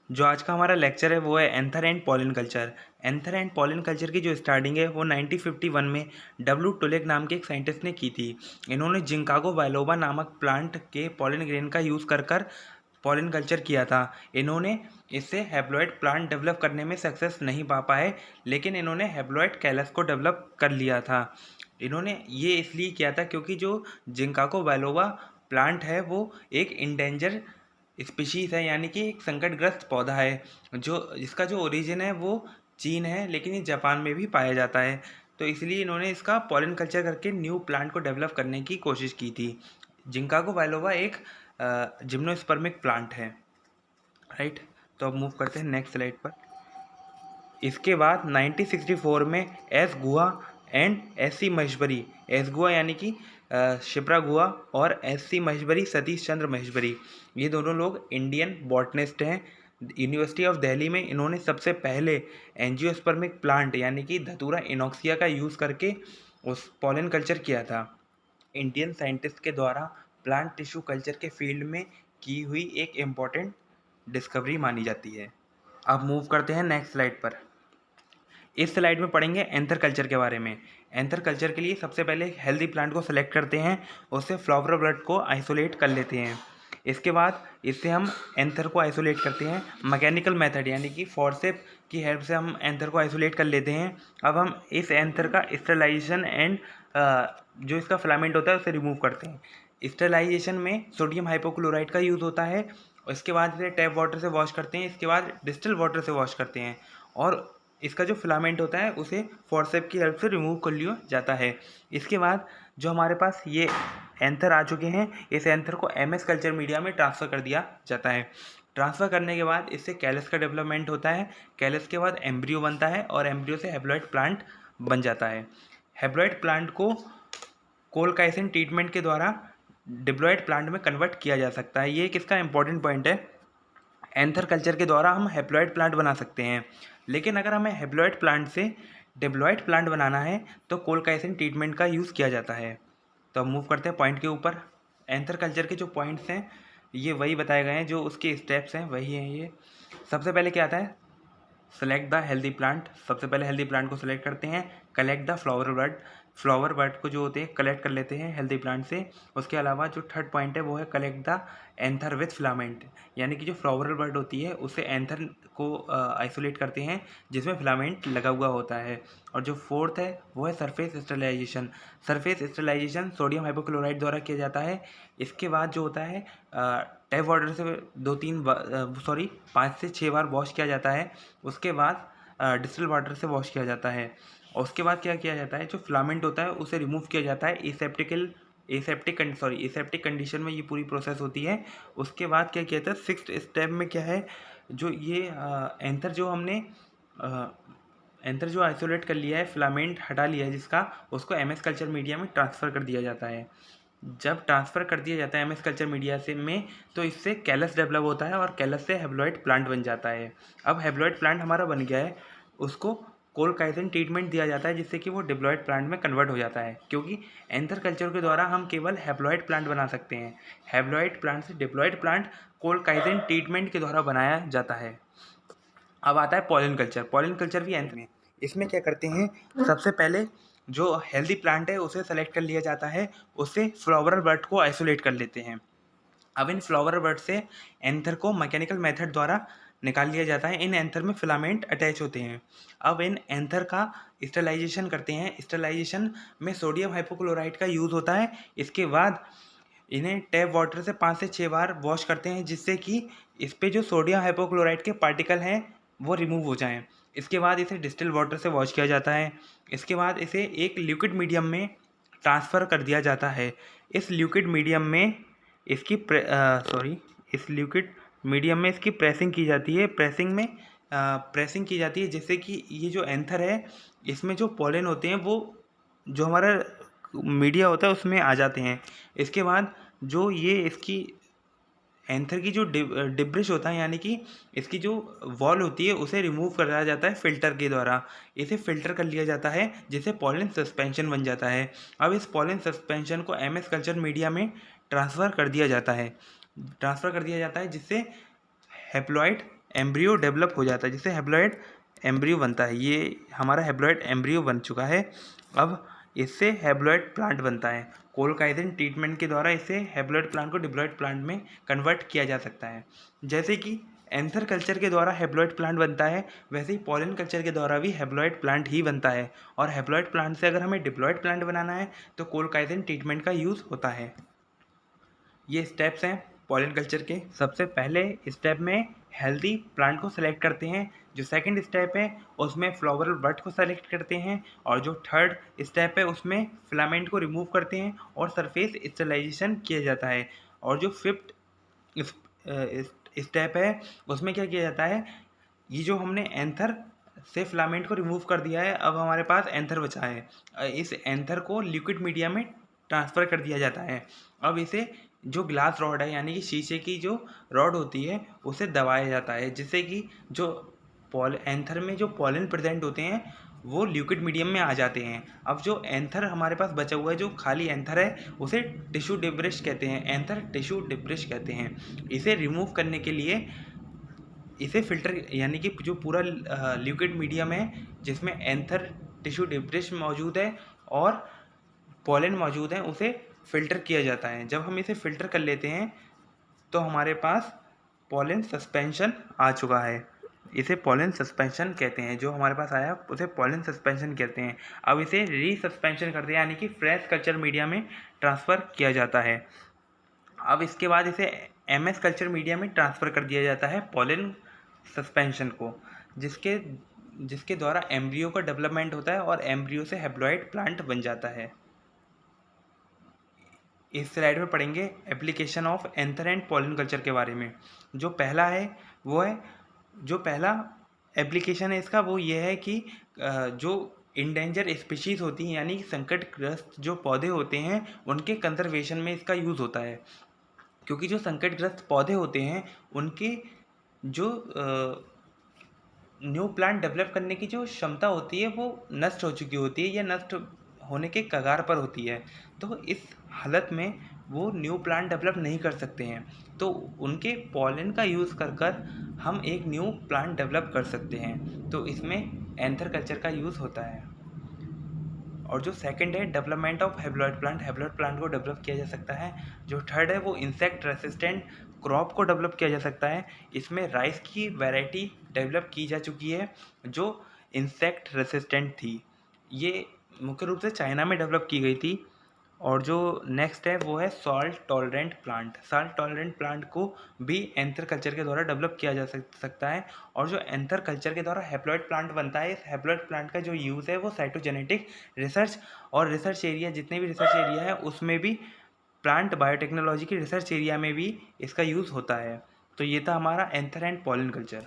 जो आज का हमारा लेक्चर है वो है anther and pollen culture. Anther and pollen culture की जो स्टार्टिंग है वो 1951 में डब्ल्यू टुलेक नाम के एक साइंटिस्ट ने की थी। इन्होंने जिंकागो बायलोबा नामक प्लांट के पॉलन ग्रेन का यूज़ कर कर पॉलन कल्चर किया था। इन्होंने इससे हैप्लॉइड प्लांट डेवलप करने में सक्सेस नहीं पा पाए, लेकिन इन्होंने हैप्लॉइड कैलस को डेवलप कर लिया था। इन्होंने ये इसलिए किया था क्योंकि जो जिंकागो बायलोबा प्लांट है वो एक इंडेंजर स्पीशीज़ है, यानी कि एक संकटग्रस्त पौधा है जो जिसका जो ओरिजिन है वो चीन है, लेकिन ये जापान में भी पाया जाता है। तो इसलिए इन्होंने इसका पॉलन कल्चर करके न्यू प्लांट को डेवलप करने की कोशिश की थी। जिंकागो बायलोबा एक जिम्नोस्पर्मिक प्लांट है, राइट। तो अब मूव करते हैं नेक्स्ट स्लाइड पर। इसके बाद 1964 में S Guha and S C Maheshwari, S Guha यानी कि शिप्रा गुहा और एस सी महेश्वरी सतीश चंद्र महेश्वरी, ये दोनों लोग इंडियन बॉटनिस्ट हैं। यूनिवर्सिटी ऑफ दिल्ली में इन्होंने सबसे पहले एंजियोस्पर्मिक प्लांट यानी कि धतूरा इनॉक्सिया का यूज़ करके उस पॉलन कल्चर किया था। इंडियन साइंटिस्ट के द्वारा प्लांट टिश्यू कल्चर के फील्ड में की हुई एक इम्पॉर्टेंट डिस्कवरी मानी जाती है। अब मूव करते हैं नेक्स्ट स्लाइड पर। इस स्लाइड में पढ़ेंगे एंथर कल्चर के बारे में। एंथर कल्चर के लिए सबसे पहले हेल्दी प्लांट को सेलेक्ट करते हैं, उससे फ्लावर बड को आइसोलेट कर लेते हैं। इसके बाद इससे हम एंथर को आइसोलेट करते हैं मैकेनिकल मेथड यानी कि फोर्सेप की हेल्प से हम एंथर को आइसोलेट कर लेते हैं। अब हम इस एंथर का स्टरलाइजेशन एंड जो इसका फिलामेंट होता है उसे रिमूव करते हैं। स्टरलाइजेशन में सोडियम हाइपोक्लोराइड का यूज़ होता है। इसके बाद इसे टैप वाटर से वॉश करते हैं, इसके बाद डिस्टिल वाटर से वॉश करते हैं और इसका जो फिलामेंट होता है उसे फोर्सेप की हेल्प से रिमूव कर लिया जाता है। इसके बाद जो हमारे पास ये एंथर आ चुके हैं, इस एंथर को एमएस कल्चर मीडिया में ट्रांसफ़र कर दिया जाता है। ट्रांसफ़र करने के बाद इससे कैलस का डेवलपमेंट होता है। कैलस के बाद एम्ब्रियो बनता है और एम्ब्रियो से हैप्लॉइड प्लांट बन जाता है। हैप्लॉइड प्लांट को कोलकाइसिन ट्रीटमेंट के द्वारा डिप्लॉयड प्लांट में कन्वर्ट किया जा सकता है। ये एक इसका इंपॉर्टेंट पॉइंट है। एंथर कल्चर के द्वारा हम हैप्लॉइड प्लांट बना सकते हैं, लेकिन अगर हमें हैप्लॉइड प्लांट से डिप्लॉयड प्लांट बनाना है तो कोलकाइसिन ट्रीटमेंट का यूज़ किया जाता है। तो अब मूव करते हैं पॉइंट के ऊपर। एंथर कल्चर के जो पॉइंट्स हैं ये वही बताए गए हैं, जो उसके स्टेप्स हैं वही हैं ये। सबसे पहले क्या आता है, सेलेक्ट द हेल्दी प्लांट। सबसे पहले हेल्दी प्लांट को सेलेक्ट करते हैं। Collect the flower bud, flower bud को जो होते हैं कलेक्ट कर लेते हैं हेल्दी प्लांट से। उसके अलावा जो थर्ड पॉइंट है वो है collect the anther with filament, यानी कि जो फ्लावर बड होती है उससे एंथर को आइसोलेट करते हैं जिसमें फिलामेंट लगा हुआ होता है। और जो फोर्थ है वो है surface sterilisation. Surface sterilisation sodium hypochlorite द्वारा किया जाता है। इसके बाद जो होता है टैप वाटर से 5 से 6 बार वॉश किया जाता है। उसके बाद डिस्टिल वाटर से वॉश किया जाता है और उसके बाद क्या किया जाता है, जो फिलामेंट होता है उसे रिमूव किया जाता है। एसेप्टिक कंडीशन में ये पूरी प्रोसेस होती है। उसके बाद क्या किया जाता है, सिक्स्थ स्टेप में क्या है, जो ये एंथर जो हमने एंथर जो आइसोलेट कर लिया है, फिलामेंट हटा लिया है जिसका, उसको एमएस कल्चर मीडिया में ट्रांसफ़र कर दिया जाता है। जब ट्रांसफ़र कर दिया जाता है एमएस कल्चर मीडिया से में, तो इससे कैलस डेवलप होता है और कैलस से हैप्लॉइड प्लांट बन जाता है। अब हैप्लॉइड प्लांट हमारा बन गया है, उसको कोलकाइसिन ट्रीटमेंट दिया जाता है जिससे कि वो डिप्लॉयड प्लांट में कन्वर्ट हो जाता है, क्योंकि एंथर कल्चर के द्वारा हम केवल हैप्लॉइड प्लांट बना सकते हैं। हैप्लॉइड प्लांट से डिप्लॉयड प्लांट कोलकाइसिन ट्रीटमेंट के द्वारा बनाया जाता है। अब आता है पॉलन कल्चर। पॉलन कल्चर भी एंथ में, इसमें क्या करते हैं, सबसे पहले जो हेल्दी प्लांट है उसे सेलेक्ट कर लिया जाता है, उससे फ्लावर बड को आइसोलेट कर लेते हैं। अब इन फ्लावर बड से एंथर को मैकेनिकल मेथड द्वारा निकाल लिया जाता है। इन एंथर में फिलामेंट अटैच होते हैं। अब इन एंथर का स्टरलाइजेशन करते हैं। स्टरलाइजेशन में सोडियम हाइपोक्लोराइड का यूज़ होता है। इसके बाद इन्हें टैप वाटर से 5 से 6 बार वॉश करते हैं जिससे कि इस पे जो सोडियम हाइपोक्लोराइड के पार्टिकल हैं वो रिमूव हो जाएं। इसके बाद इसे डिस्टिल वाटर से वॉश किया जाता है। इसके बाद इसे एक लिक्विड मीडियम में ट्रांसफ़र कर दिया जाता है। इस लिक्विड मीडियम में इसकी इस लिक्विड मीडियम में इसकी प्रेसिंग की जाती है। प्रेसिंग की जाती है जिससे कि ये जो एंथर है इसमें जो पॉलन होते हैं वो जो हमारा मीडिया होता है उसमें आ जाते हैं। इसके बाद जो ये इसकी एंथर की जो डिब्रिश होता है, यानी कि इसकी जो वॉल होती है उसे रिमूव कराया जाता है फ़िल्टर के द्वारा। इसे फ़िल्टर कर लिया जाता है जिससे पॉलन सस्पेंशन बन जाता है। अब इस पॉलन सस्पेंशन को एमएस कल्चर मीडिया में ट्रांसफ़र कर दिया जाता है जिससे हैप्लॉइड एम्ब्रियो डेवलप हो जाता है, जिससे हैप्लॉइड एम्ब्रियो बनता है। ये हमारा हैप्लॉइड एम्ब्रियो बन चुका है। अब इससे हैप्लॉइड प्लांट बनता है। कोलकाइसिन ट्रीटमेंट के द्वारा इससे हैप्लॉइड प्लांट को डिप्लॉइड प्लांट में कन्वर्ट किया जा सकता है। जैसे कि एंथर कल्चर के द्वारा हैप्लॉइड प्लांट बनता है, वैसे ही पॉलन कल्चर के द्वारा भी हैप्लॉइड प्लांट ही बनता है। और हैप्लॉइड प्लांट से अगर हमें डिप्लॉइड प्लांट बनाना है तो कोलकाइसिन ट्रीटमेंट का यूज़ होता है। ये स्टेप्स हैं पॉलन कल्चर के। सबसे पहले स्टेप में हेल्दी प्लांट को सेलेक्ट करते हैं। जो सेकंड स्टेप है उसमें फ्लावर बड को सेलेक्ट करते हैं। और जो थर्ड स्टेप है उसमें फिलामेंट को रिमूव करते हैं और सरफेस स्टेरिलाइजेशन किया जाता है। और जो फिफ्थ स्टेप है उसमें क्या किया जाता है, ये जो हमने एंथर से फिलामेंट को रिमूव कर दिया है, अब हमारे पास एंथर बचा है। इस एंथर को लिक्विड मीडिया में ट्रांसफ़र कर दिया जाता है। अब इसे जो ग्लास रॉड है यानी कि शीशे की जो रॉड होती है उसे दबाया जाता है, जिससे कि जो एंथर में जो पॉलन प्रेजेंट होते हैं वो लिक्विड मीडियम में आ जाते हैं। अब जो एंथर हमारे पास बचा हुआ है, जो खाली एंथर है, उसे टिश्यू डिब्रिश कहते हैं। एंथर टिश्यू डिब्रिश कहते हैं। इसे रिमूव करने के लिए इसे फिल्टर यानी कि जो पूरा लिक्विड मीडियम है जिसमें एंथर टिश्यू डिब्रिश मौजूद है और पॉलन मौजूद है, उसे फ़िल्टर किया जाता है। जब हम इसे फ़िल्टर कर लेते हैं तो हमारे पास पॉलन सस्पेंशन आ चुका है। इसे पॉलन सस्पेंशन कहते हैं। जो हमारे पास आया उसे पॉलन सस्पेंशन कहते हैं। अब इसे रीसस्पेंशन करते हैं यानी कि फ्रेश कल्चर मीडिया में ट्रांसफ़र किया जाता है। अब इसके बाद इसे एमएस कल्चर मीडिया में ट्रांसफ़र कर दिया जाता है पॉलन सस्पेंशन को, जिसके द्वारा एम्ब्रियो का डेवलपमेंट होता है और एम्ब्रियो से हैप्लॉइड प्लांट बन जाता है। इस स्लाइड में पढ़ेंगे application of anther and pollen culture के बारे में। जो पहला है वो है, जो पहला एप्लीकेशन है इसका वो ये है कि जो इंडेंजर स्पीशीज़ होती हैं यानी कि संकटग्रस्त जो पौधे होते हैं उनके कंजर्वेशन में इसका यूज़ होता है। क्योंकि जो संकटग्रस्त पौधे होते हैं उनके जो न्यू प्लांट डेवलप करने की जो क्षमता होती है वो नष्ट हो चुकी होती है या नष्ट होने के कगार पर होती है। तो इस हालत में वो न्यू प्लांट डेवलप नहीं कर सकते हैं, तो उनके पॉलन का यूज़ कर हम एक न्यू प्लांट डेवलप कर सकते हैं। तो इसमें एंथर कल्चर का यूज़ होता है। और जो सेकंड है डेवलपमेंट ऑफ हैप्लॉइड प्लांट को डेवलप किया जा सकता है। जो थर्ड है वो इंसेक्ट रेसिस्टेंट क्रॉप को डेवलप किया जा सकता है। इसमें राइस की वैरायटी डेवलप की जा चुकी है जो इंसेक्ट रेसिस्टेंट थी। ये मुख्य रूप से चाइना में डेवलप की गई थी। और जो नेक्स्ट है वो है salt tolerant plant. Salt tolerant plant को भी एंथर कल्चर के द्वारा डेवलप किया जा सकता है। और जो एंथर कल्चर के द्वारा हैप्लॉइड प्लांट बनता है, इस हैप्लॉइड प्लांट का जो यूज़ है वो साइटोजेनेटिक रिसर्च और रिसर्च एरिया, जितने भी रिसर्च एरिया है उसमें भी, प्लांट बायोटेक्नोलॉजी के रिसर्च एरिया में भी इसका यूज़ होता है। तो ये था हमारा एंथर एंड पॉलन कल्चर।